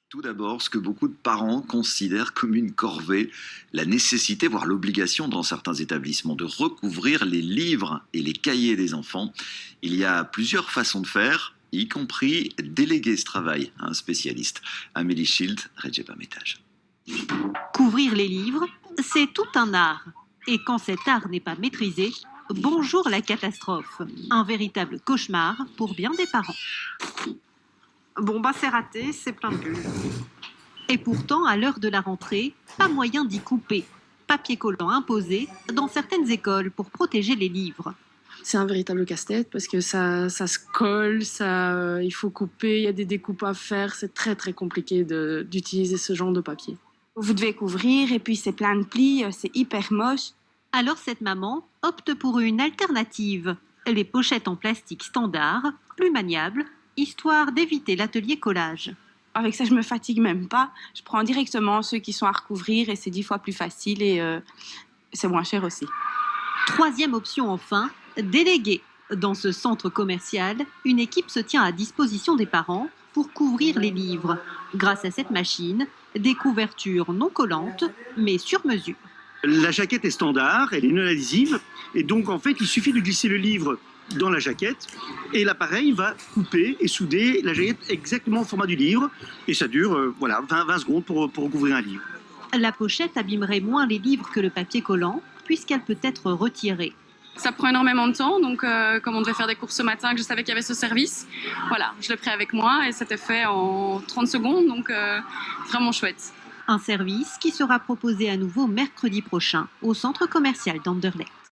Tout d'abord, ce que beaucoup de parents considèrent comme une corvée, la nécessité, voire l'obligation dans certains établissements de recouvrir les livres et les cahiers des enfants. Il y a plusieurs façons de faire, y compris déléguer ce travail à un spécialiste. Amélie Schild, Redjep Metage. Couvrir les livres, c'est tout un art. Et quand cet art n'est pas maîtrisé, bonjour la catastrophe. Un véritable cauchemar pour bien des parents. Bon, bah c'est raté, c'est plein de bulles. Et pourtant, à l'heure de la rentrée, pas moyen d'y couper. Papier collant imposé dans certaines écoles pour protéger les livres. C'est un véritable casse-tête parce que ça se colle, il faut couper, il y a des découpes à faire. C'est très très compliqué d'utiliser ce genre de papier. Vous devez couvrir et puis c'est plein de plis, c'est hyper moche. Alors cette maman opte pour une alternative. Les pochettes en plastique standard, plus maniables, histoire d'éviter l'atelier collage. Avec ça, je me fatigue même pas. Je prends directement ceux qui sont à recouvrir et c'est 10 fois plus facile et c'est moins cher aussi. Troisième option enfin, déléguer. Dans ce centre commercial, une équipe se tient à disposition des parents pour couvrir les livres. Grâce à cette machine, des couvertures non collantes, mais sur mesure. La jaquette est standard, elle est non adhésive, et donc en fait, il suffit de glisser le livre dans la jaquette, et l'appareil va couper et souder la jaquette exactement au format du livre, et ça dure 20 secondes pour recouvrir un livre. La pochette abîmerait moins les livres que le papier collant, puisqu'elle peut être retirée. Ça prend énormément de temps, donc comme on devait faire des courses ce matin, que je savais qu'il y avait ce service, voilà, je l'ai pris avec moi et c'était fait en 30 secondes, donc vraiment chouette. Un service qui sera proposé à nouveau mercredi prochain au centre commercial d'Anderlecht.